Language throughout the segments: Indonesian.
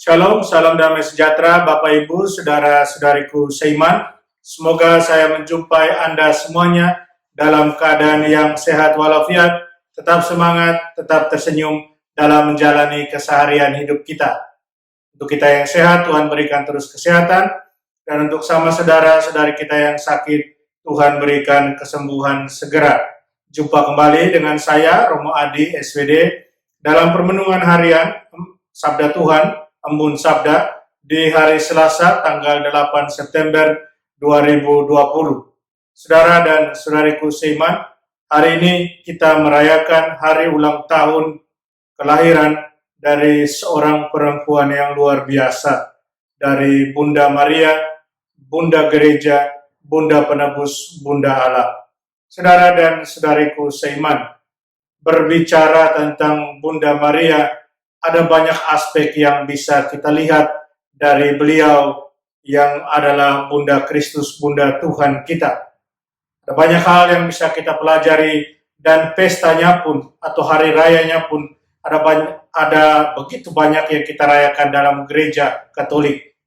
Shalom, salam damai sejahtera Bapak Ibu, saudara-saudariku seiman. Semoga saya menjumpai Anda semuanya dalam keadaan yang sehat walafiat, tetap semangat, tetap tersenyum dalam menjalani keseharian hidup kita. Untuk kita yang sehat, Tuhan berikan terus kesehatan, dan untuk sama saudara-saudari kita yang sakit, Tuhan berikan kesembuhan segera. Jumpa kembali dengan saya, Romo Adi, SVD, dalam permenungan harian Sabda Tuhan, Embun Sabda, di hari Selasa, tanggal 8 September 2020. Saudara dan saudariku seiman, hari ini kita merayakan hari ulang tahun kelahiran dari seorang perempuan yang luar biasa, dari Bunda Maria, Bunda Gereja, Bunda Penebus, Bunda Allah. Saudara dan saudariku seiman, berbicara tentang Bunda Maria, ada banyak aspek yang bisa kita lihat dari beliau yang adalah Bunda Kristus, Bunda Tuhan kita. Ada banyak hal yang bisa kita pelajari, dan pestanya pun atau hari rayanya pun ada begitu banyak yang kita rayakan dalam gereja Katolik.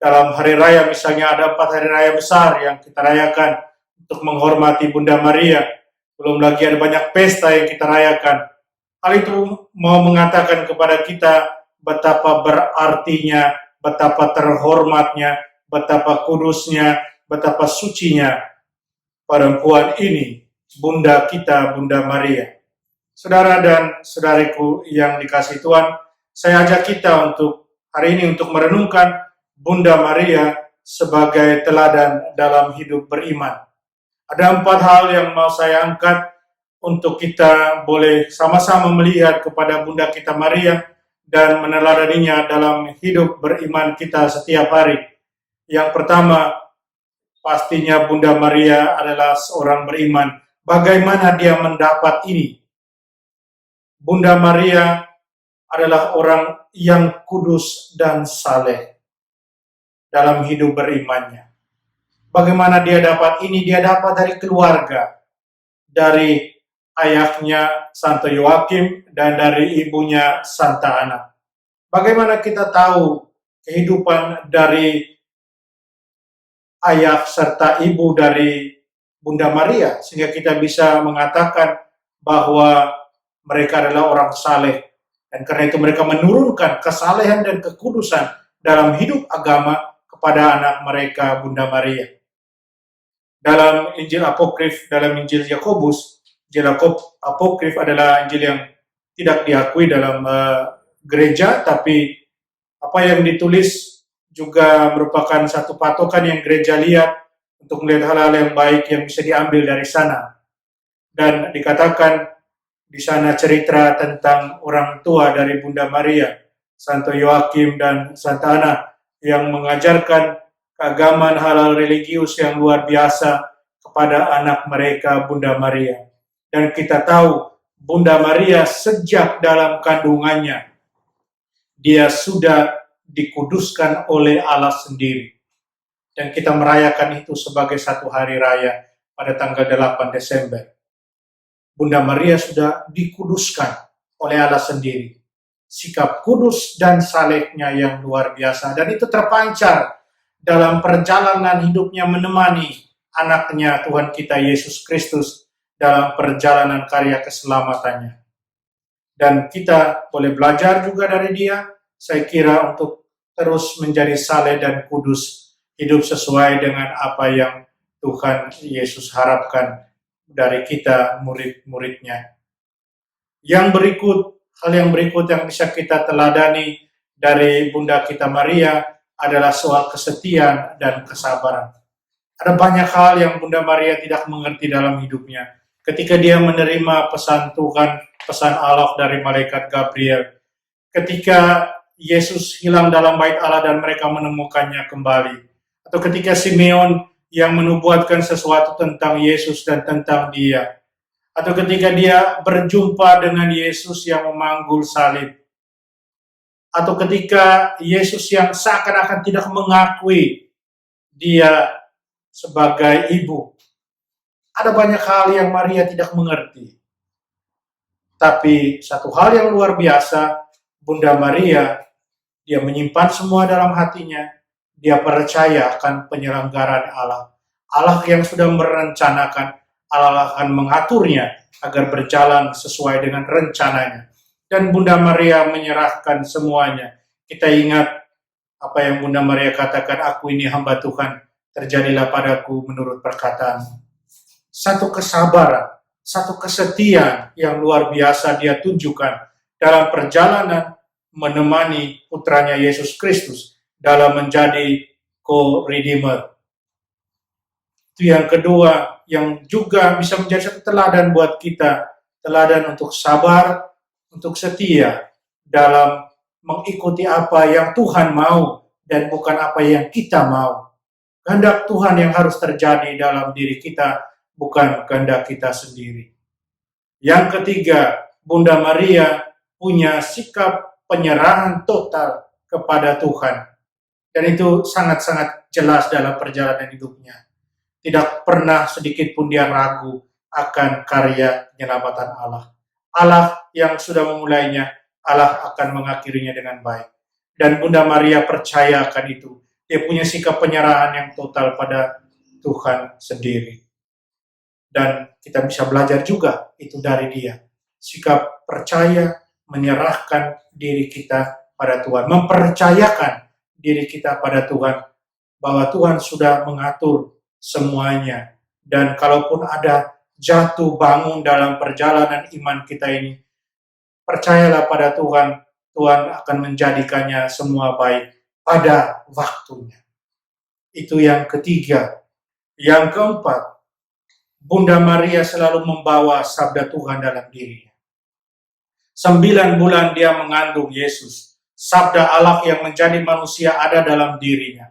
Dalam hari raya misalnya ada 4 hari raya besar yang kita rayakan untuk menghormati Bunda Maria. Belum lagi ada banyak pesta yang kita rayakan. Hal itu mau mengatakan kepada kita betapa berartinya, betapa terhormatnya, betapa kudusnya, betapa sucinya perempuan ini, Bunda kita, Bunda Maria. Saudara dan saudariku yang dikasihi Tuhan, saya ajak kita untuk hari ini untuk merenungkan Bunda Maria sebagai teladan dalam hidup beriman. Ada 4 hal yang mau saya angkat untuk kita boleh sama-sama melihat kepada Bunda kita Maria dan meneladaninya dalam hidup beriman kita setiap hari. Yang pertama, pastinya Bunda Maria adalah seorang beriman. Bagaimana dia mendapat ini? Bunda Maria adalah orang yang kudus dan saleh dalam hidup berimannya. Bagaimana dia dapat ini? Dia dapat dari keluarga, dari ayahnya Santo Yoakim dan dari ibunya Santa Ana. Bagaimana kita tahu kehidupan dari ayah serta ibu dari Bunda Maria sehingga kita bisa mengatakan bahwa mereka adalah orang saleh, dan karena itu mereka menurunkan kesalehan dan kekudusan dalam hidup agama kepada anak mereka Bunda Maria. Dalam Injil Apokrif, dalam Injil Yakobus, Injil Apokrif adalah Injil yang tidak diakui dalam gereja, tapi apa yang ditulis juga merupakan satu patokan yang gereja lihat untuk melihat hal-hal yang baik yang bisa diambil dari sana. Dan dikatakan di sana cerita tentang orang tua dari Bunda Maria, Santo Yoakim dan Santa Ana, yang mengajarkan keagamaan hal-hal religius yang luar biasa kepada anak mereka Bunda Maria. Dan kita tahu Bunda Maria sejak dalam kandungannya, dia sudah dikuduskan oleh Allah sendiri. Dan kita merayakan itu sebagai satu hari raya pada tanggal 8 Desember. Bunda Maria sudah dikuduskan oleh Allah sendiri. Sikap kudus dan salehnya yang luar biasa. Dan itu terpancar dalam perjalanan hidupnya menemani anaknya Tuhan kita Yesus Kristus dalam perjalanan karya keselamatannya. Dan kita boleh belajar juga dari dia, saya kira, untuk terus menjadi saleh dan kudus, hidup sesuai dengan apa yang Tuhan Yesus harapkan dari kita murid-muridnya. Hal yang berikut yang bisa kita teladani dari Bunda kita Maria adalah soal kesetiaan dan kesabaran. Ada banyak hal yang Bunda Maria tidak mengerti dalam hidupnya. Ketika dia menerima pesan Tuhan, pesan Allah dari malaikat Gabriel, ketika Yesus hilang dalam bait Allah dan mereka menemukannya kembali. Atau ketika Simeon yang menubuatkan sesuatu tentang Yesus dan tentang dia. Atau ketika dia berjumpa dengan Yesus yang memanggul salib. Atau ketika Yesus yang seakan-akan tidak mengakui dia sebagai ibu. Ada banyak hal yang Maria tidak mengerti. Tapi satu hal yang luar biasa, Bunda Maria, dia menyimpan semua dalam hatinya. Dia percaya akan penyelenggaraan Allah. Allah yang sudah merencanakan, Allah akan mengaturnya agar berjalan sesuai dengan rencananya. Dan Bunda Maria menyerahkan semuanya. Kita ingat apa yang Bunda Maria katakan, aku ini hamba Tuhan, terjadilah padaku menurut perkataan. Satu kesabaran, satu kesetiaan yang luar biasa dia tunjukkan dalam perjalanan menemani putranya Yesus Kristus dalam menjadi co-redeemer. Itu yang kedua, yang juga bisa menjadi satu teladan buat kita, teladan untuk sabar, untuk setia dalam mengikuti apa yang Tuhan mau dan bukan apa yang kita mau. Kehendak Tuhan yang harus terjadi dalam diri kita, bukan kehendak kita sendiri. Yang ketiga, Bunda Maria punya sikap penyerahan total kepada Tuhan. Dan itu sangat-sangat jelas dalam perjalanan hidupnya. Tidak pernah sedikit pun dia ragu akan karya penyelamatan Allah. Allah yang sudah memulainya, Allah akan mengakhirinya dengan baik. Dan Bunda Maria percaya akan itu. Dia punya sikap penyerahan yang total pada Tuhan sendiri. Dan kita bisa belajar juga itu dari dia. Sikap percaya, menyerahkan diri kita pada Tuhan. Mempercayakan diri kita pada Tuhan. Bahwa Tuhan sudah mengatur semuanya. Dan kalaupun ada jatuh bangun dalam perjalanan iman kita ini, percayalah pada Tuhan, Tuhan akan menjadikannya semua baik pada waktunya. Itu yang ketiga. Yang keempat, Bunda Maria selalu membawa sabda Tuhan dalam dirinya. 9 bulan dia mengandung Yesus. Sabda Allah yang menjadi manusia ada dalam dirinya.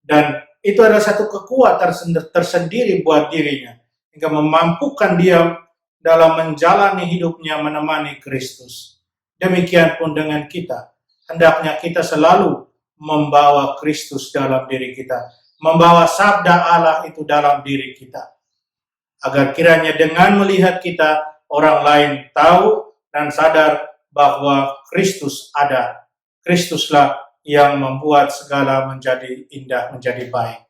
Dan itu adalah satu kekuatan tersendiri buat dirinya. Hingga memampukan dia dalam menjalani hidupnya menemani Kristus. Demikian pun dengan kita. Hendaknya kita selalu membawa Kristus dalam diri kita. Membawa sabda Allah itu dalam diri kita. Agar kiranya dengan melihat kita, orang lain tahu dan sadar bahwa Kristus ada. Kristuslah yang membuat segala menjadi indah, menjadi baik.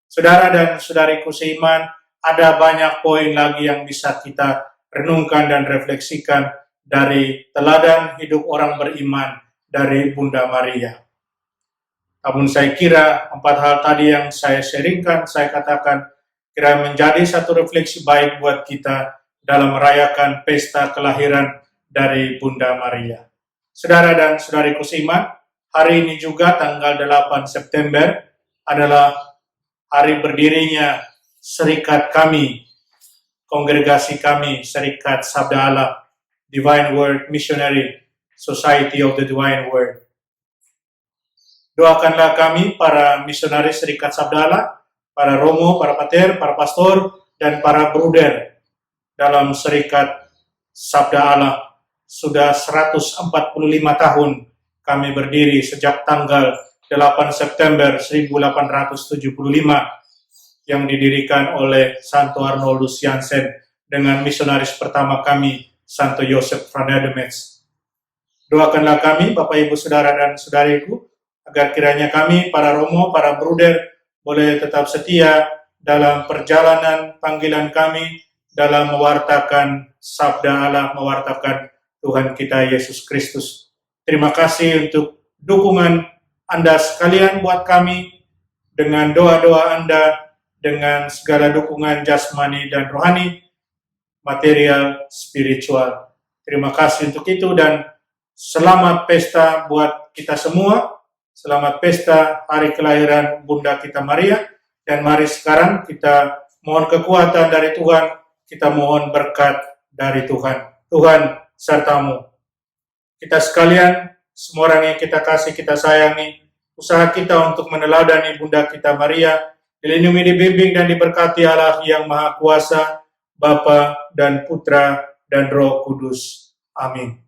Saudara dan saudariku seiman, ada banyak poin lagi yang bisa kita renungkan dan refleksikan dari teladan hidup orang beriman dari Bunda Maria. Namun saya kira 4 hal tadi yang saya sharingkan, saya katakan, kira menjadi satu refleksi baik buat kita dalam merayakan pesta kelahiran dari Bunda Maria. Saudara dan saudariku seiman, hari ini juga tanggal 8 September adalah hari berdirinya serikat kami, kongregasi kami, Serikat Sabda Allah, Divine Word Missionary Society of the Divine Word. Doakanlah kami, para misionaris Serikat Sabda Allah, para romo, para pater, para pastor, dan para bruder dalam Serikat Sabda Allah. Sudah 145 tahun kami berdiri sejak tanggal 8 September 1875 yang didirikan oleh Santo Arnoldus Jansen dengan misionaris pertama kami, Santo Joseph van der Metz. Doakanlah kami, Bapak, Ibu, Saudara, dan Saudariku, agar kiranya kami, para romo, para bruder, boleh tetap setia dalam perjalanan panggilan kami, dalam mewartakan sabda Allah, mewartakan Tuhan kita Yesus Kristus. Terima kasih untuk dukungan Anda sekalian buat kami, dengan doa-doa Anda, dengan segala dukungan jasmani dan rohani, material, spiritual. Terima kasih untuk itu dan selamat pesta buat kita semua. Selamat pesta hari kelahiran Bunda kita Maria. Dan mari sekarang kita mohon kekuatan dari Tuhan, kita mohon berkat dari Tuhan. Tuhan sertamu. Kita sekalian semua orang yang kita kasih, kita sayangi, usaha kita untuk meneladani Bunda kita Maria, dilindungi, dibimbing, dan diberkati Allah yang Maha Kuasa, Bapa dan Putra dan Roh Kudus. Amin.